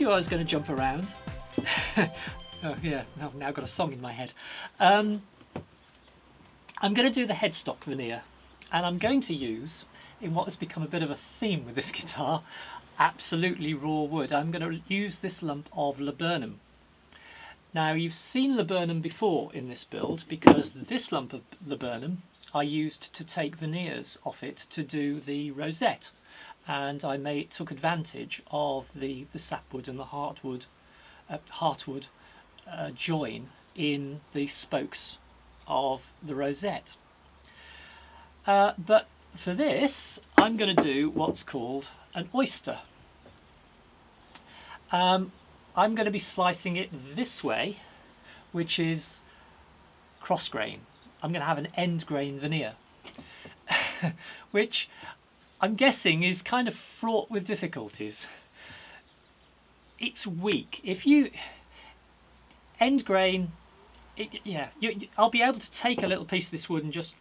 you I was going to jump around. Oh yeah, I've now got a song in my head. I'm going to do the headstock veneer, and I'm going to use, in what has become a bit of a theme with this guitar, absolutely raw wood. I'm going to use this lump of laburnum. Now you've seen laburnum before in this build, because this lump of laburnum I used to take veneers off it to do the rosette, and I took advantage of the sapwood and the heartwood join in the spokes of the rosette. But for this I'm going to do what's called an oyster. I'm going to be slicing it this way, which is cross grain. I'm going to have an end grain veneer, which I'm guessing is kind of fraught with difficulties. It's weak. If you end grain, I'll be able to take a little piece of this wood and just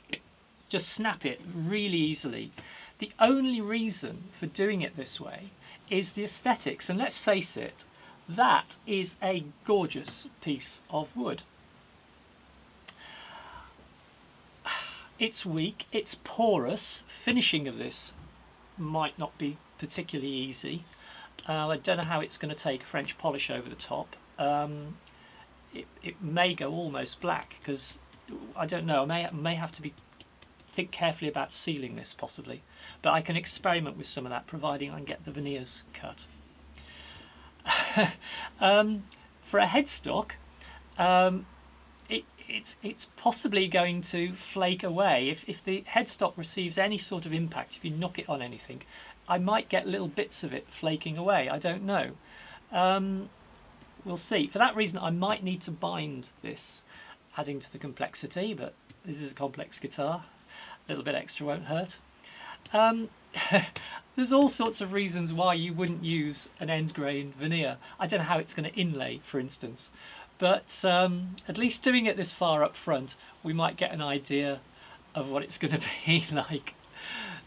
snap it really easily. The only reason for doing it this way is the aesthetics, and let's face it, that is a gorgeous piece of wood. It's weak, it's porous. Finishing of this might not be particularly easy. I don't know how it's going to take French polish over the top. It may go almost black, because I don't know, I may have to think carefully about sealing this possibly, but I can experiment with some of that, providing I can get the veneers cut. For a headstock, it's possibly going to flake away. If the headstock receives any sort of impact, if you knock it on anything, I might get little bits of it flaking away. I don't know. We'll see. For that reason I might need to bind this, adding to the complexity, but this is a complex guitar. A little bit extra won't hurt. There's all sorts of reasons why you wouldn't use an end grain veneer. I don't know how it's going to inlay, for instance, but at least doing it this far up front, we might get an idea of what it's going to be like.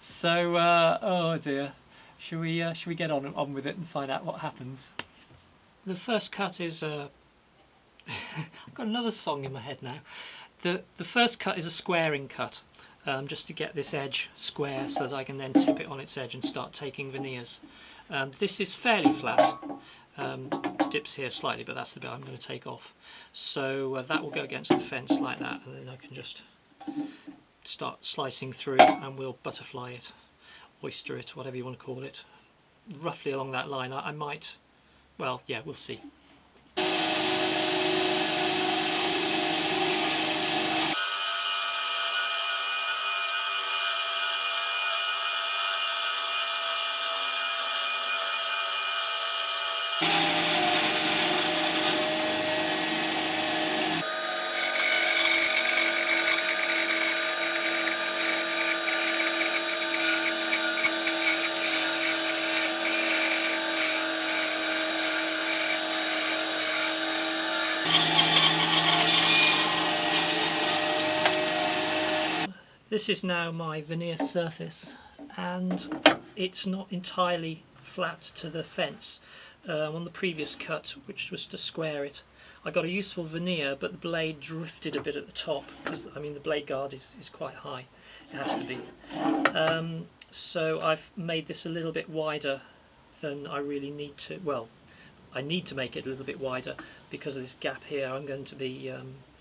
So, oh dear, should we get on with it and find out what happens? The first cut is I've got another song in my head now. The first cut is a squaring cut. Just to get this edge square so that I can then tip it on its edge and start taking veneers. This is fairly flat, dips here slightly, but that's the bit I'm going to take off. So that will go against the fence like that, and then I can just start slicing through, and we'll butterfly it, oyster it, whatever you want to call it, roughly along that line. I might, well, yeah, we'll see. This is now my veneer surface, and it's not entirely flat to the fence. On the previous cut, which was to square it, I got a useful veneer, but the blade drifted a bit at the top, because I mean the blade guard is quite high, it has to be. So I've made this a little bit wider than I really need to. Well, I need to make it a little bit wider because of this gap here. I'm going to be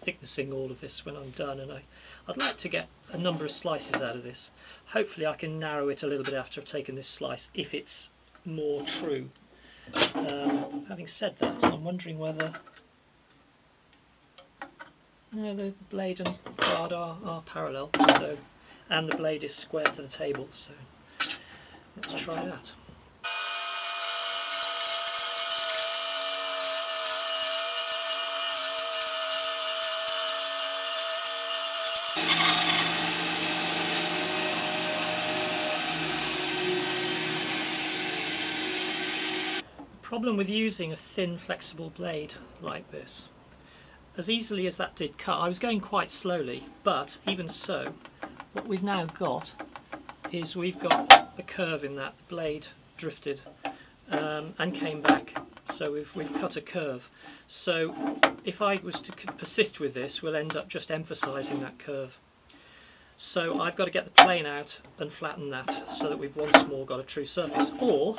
thicknessing all of this when I'm done, and I'd like to get a number of slices out of this. Hopefully I can narrow it a little bit after I've taken this slice, if it's more true. Having said that, I'm wondering whether the blade and guard are parallel, so, and the blade is square to the table, so let's try that. The problem with using a thin flexible blade like this, as easily as that did cut, I was going quite slowly, but even so, what we've now got is we've got a curve in that. The blade drifted and came back, So we've cut a curve. So if I was to persist with this, we'll end up just emphasising that curve. So I've got to get the plane out and flatten that so that we've once more got a true surface. Or,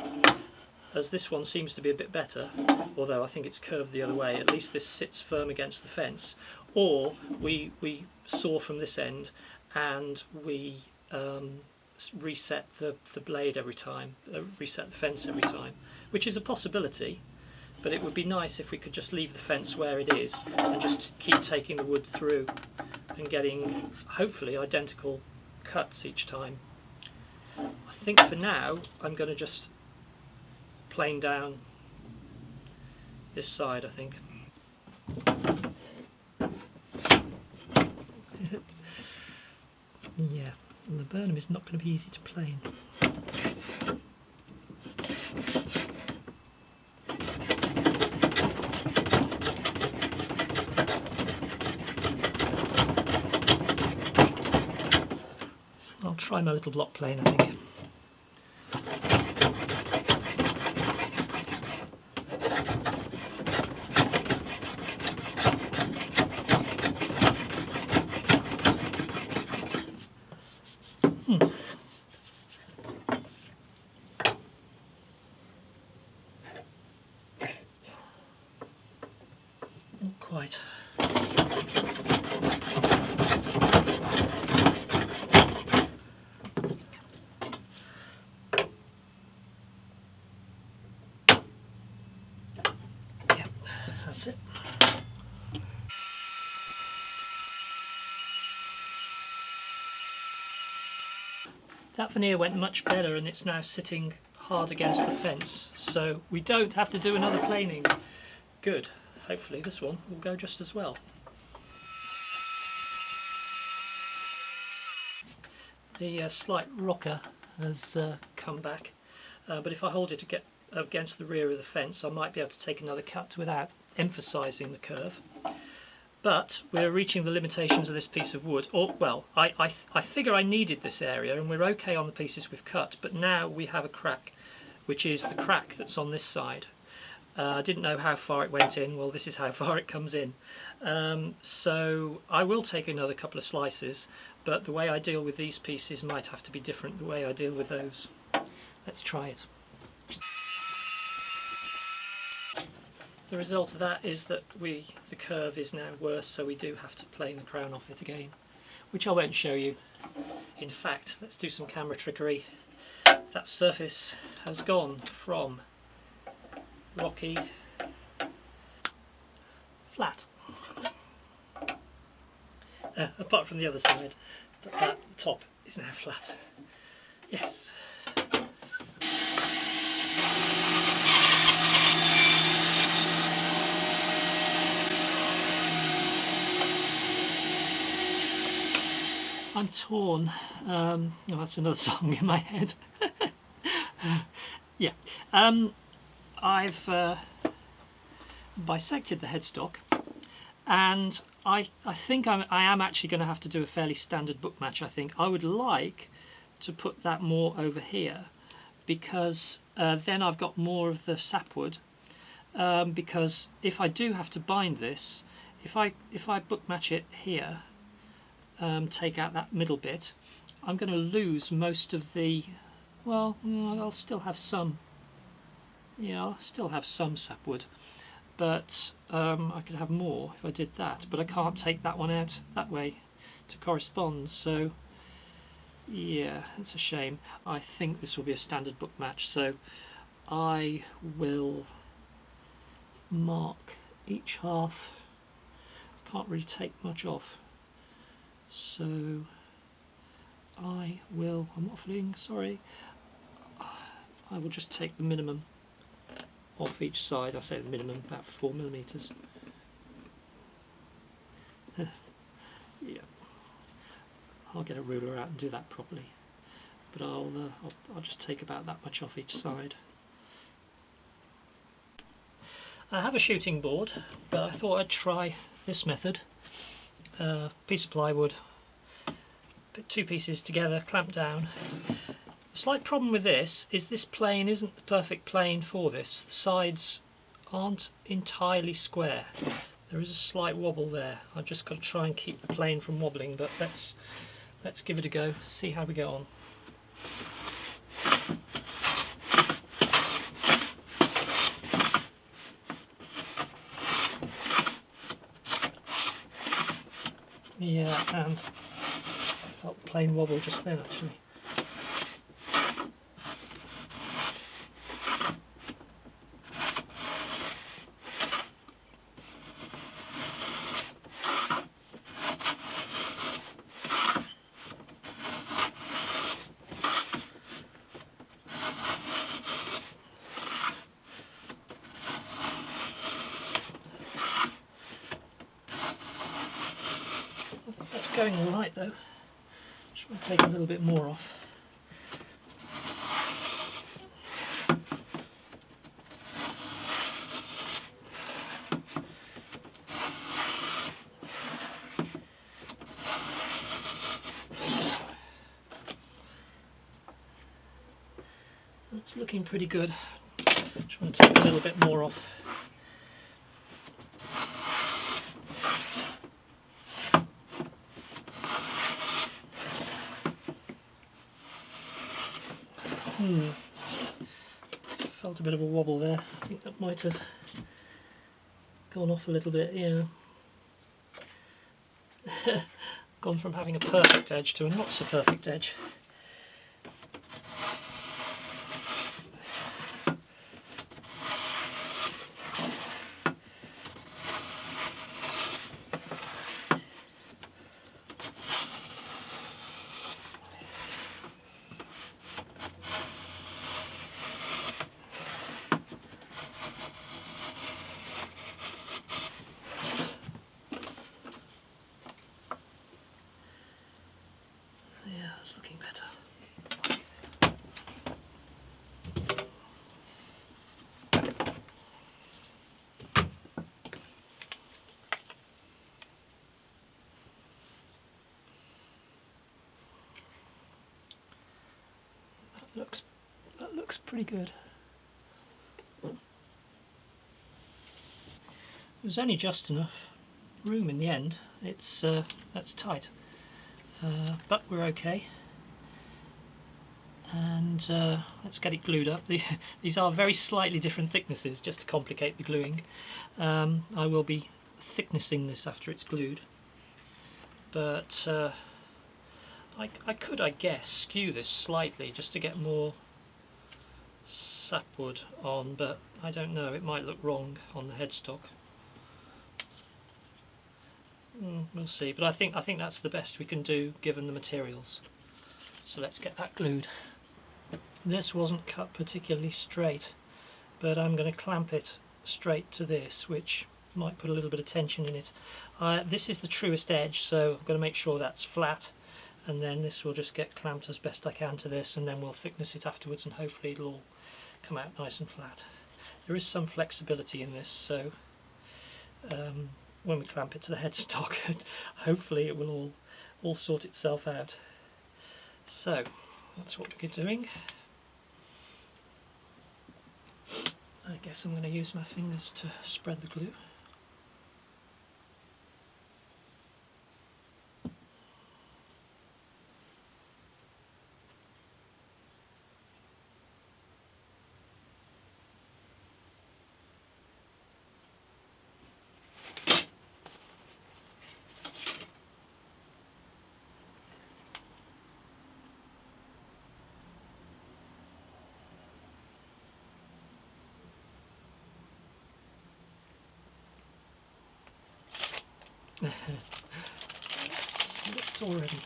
as this one seems to be a bit better, although I think it's curved the other way, at least this sits firm against the fence. Or we saw from this end and we reset the blade every time, reset the fence every time, which is a possibility, but it would be nice if we could just leave the fence where it is and just keep taking the wood through and getting hopefully identical cuts each time. I think for now I'm going to just plane down this side, I think. Yeah, and the laburnum is not going to be easy to plane. I'll try my little block plane, I think. Not quite. Yeah, that's it. That veneer went much better and it's now sitting hard against the fence, so we don't have to do another planing. Good. Hopefully this one will go just as well. The slight rocker has come back, but if I hold it against the rear of the fence I might be able to take another cut without emphasising the curve. But we're reaching the limitations of this piece of wood. Or, well, I figure I needed this area and we're okay on the pieces we've cut, but now we have a crack, which is the crack that's on this side. I didn't know how far it went in. Well, this is how far it comes in. So I will take another couple of slices, but the way I deal with these pieces might have to be different the way I deal with those. Let's try it. The result of that is that the curve is now worse, so we do have to plane the crown off it again, which I won't show you. In fact, let's do some camera trickery. That surface has gone from rocky, flat, apart from the other side, but that top is now flat. Yes. I'm torn. Oh, that's another song in my head. Yeah. I've bisected the headstock, and I think I am actually going to have to do a fairly standard book match. I think I would like to put that more over here, because then I've got more of the sapwood. Because if I do have to bind this, if I book match it here, take out that middle bit, I'm going to lose most of the. Well, I'll still have some. Yeah, I'll still have some sapwood, but I could have more if I did that, but I can't take that one out that way to correspond, so yeah, it's a shame. I think this will be a standard book match, so I will mark each half. I can't really take much off, so I will, I'm waffling, sorry, I will just take the minimum off each side. I say the minimum, about 4mm. Yeah, I'll get a ruler out and do that properly, but I'll just take about that much off each side. I have a shooting board, but I thought I'd try this method. Piece of plywood, put two pieces together, clamp down. The slight problem with this is this plane isn't the perfect plane for this. The sides aren't entirely square. There is a slight wobble there. I've just got to try and keep the plane from wobbling, but let's give it a go, see how we go on. Yeah, and I felt the plane wobble just then actually. That's going all right though. Just want to take a little bit more off. That's looking pretty good. Just want to take a little bit more off. Felt a bit of a wobble there. I think that might have gone off a little bit, yeah. Gone from having a perfect edge to a not so perfect edge. That's looking better. That looks pretty good. There's only just enough room in the end. It's that's tight, but we're okay. And let's get it glued up. These are very slightly different thicknesses, just to complicate the gluing. I will be thicknessing this after it's glued, but I could, I guess, skew this slightly just to get more sapwood on, but I don't know, it might look wrong on the headstock. We'll see, but I think that's the best we can do given the materials. So let's get that glued. This wasn't cut particularly straight, but I'm going to clamp it straight to this, which might put a little bit of tension in it. This is the truest edge, so I've got to make sure that's flat, and then this will just get clamped as best I can to this, and then we'll thickness it afterwards, and hopefully it'll all come out nice and flat. There is some flexibility in this, so when we clamp it to the headstock, hopefully it will all sort itself out. So that's what we're doing. I guess I'm going to use my fingers to spread the glue. It's already.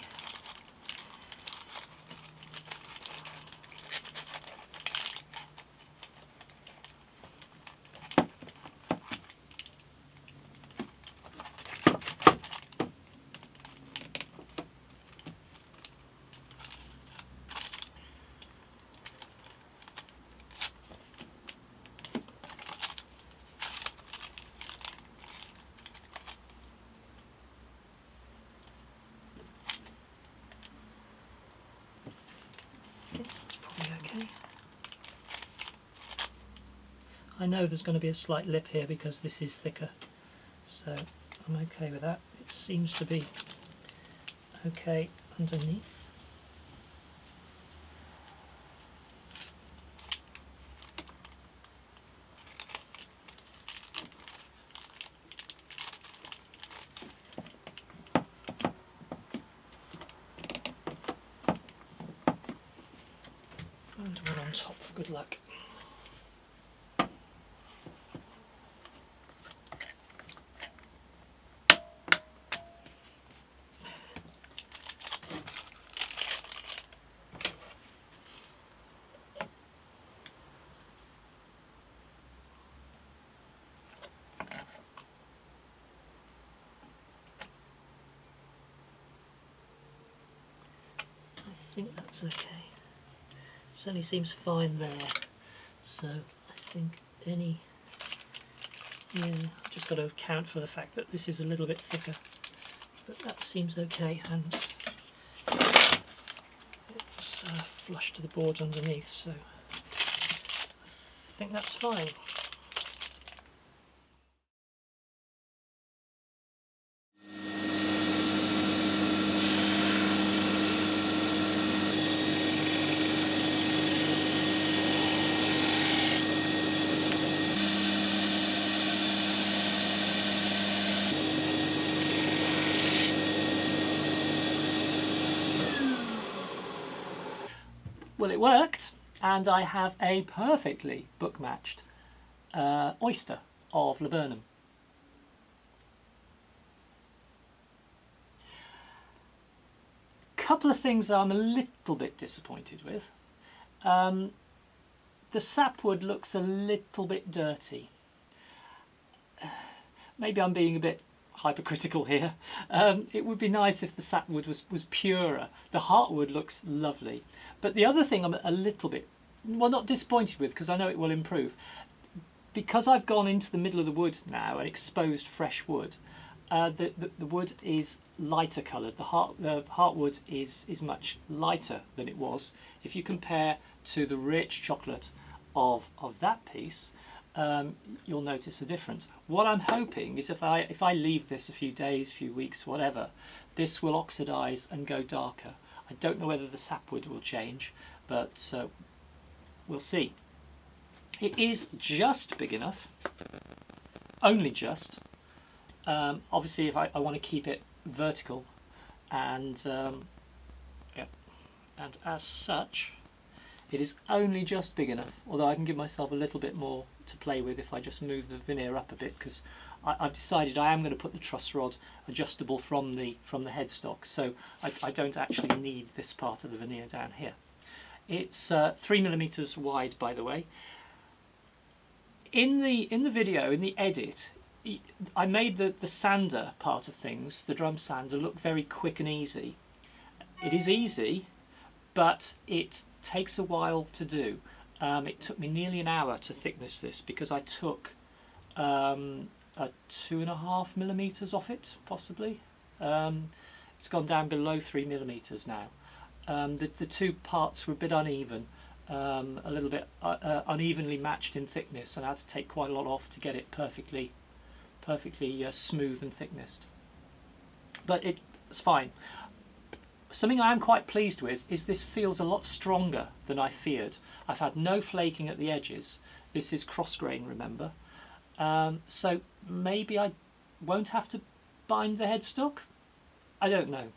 I know there's going to be a slight lip here because this is thicker, so I'm okay with that. It seems to be okay underneath. And one on top for good luck. I think that's okay. Certainly seems fine there. So I think yeah, I've just got to account for the fact that this is a little bit thicker, but that seems okay, and it's flush to the board underneath, so I think that's fine. Well, it worked, and I have a perfectly book-matched oyster of laburnum. Couple of things I'm a little bit disappointed with. The sapwood looks a little bit dirty. Maybe I'm being a bit hypercritical here. It would be nice if the sapwood was purer. The heartwood looks lovely. But the other thing I'm a little bit, well, not disappointed with, because I know it will improve. Because I've gone into the middle of the wood now and exposed fresh wood, the wood is lighter coloured. The heartwood is much lighter than it was. If you compare to the rich chocolate of that piece, you'll notice a difference. What I'm hoping is if I leave this a few days, few weeks, whatever, this will oxidise and go darker. I don't know whether the sapwood will change, but we'll see. It is just big enough, only just. Obviously, if I want to keep it vertical, and yeah, and as such, it is only just big enough. Although I can give myself a little bit more to play with if I just move the veneer up a bit, because I've decided I am going to put the truss rod adjustable from the headstock, so I don't actually need this part of the veneer down here. It's 3mm wide, by the way. In the video, in the edit, I made the sander part of things, the drum sander, look very quick and easy. It is easy, but it takes a while to do. It took me nearly an hour to thickness this, because I took 2.5mm off it, possibly. It's gone down below 3mm now. The two parts were a bit uneven, a little bit unevenly matched in thickness, and I had to take quite a lot off to get it perfectly smooth and thicknessed. But it's fine. Something I am quite pleased with is this feels a lot stronger than I feared. I've had no flaking at the edges. This is cross grain, remember. So maybe I won't have to bind the headstock. I don't know.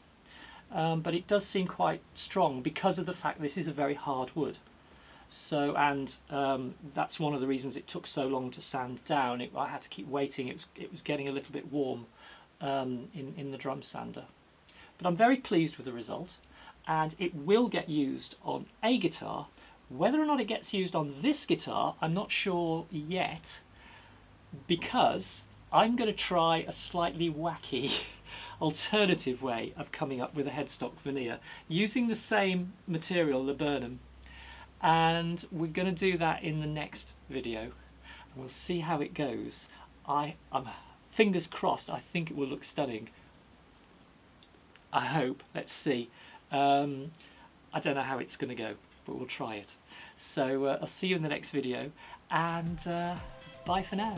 But it does seem quite strong because of the fact this is a very hard wood. So, and that's one of the reasons it took so long to sand down. I had to keep waiting. It was getting a little bit warm in the drum sander. But I'm very pleased with the result, and it will get used on a guitar. Whether or not it gets used on this guitar, I'm not sure yet, because I'm going to try a slightly wacky alternative way of coming up with a headstock veneer using the same material, laburnum, and we're going to do that in the next video, and we'll see how it goes. I'm fingers crossed. I think it will look stunning. I hope. Let's see. I don't know how it's going to go, but we'll try it. So I'll see you in the next video, and Bye for now.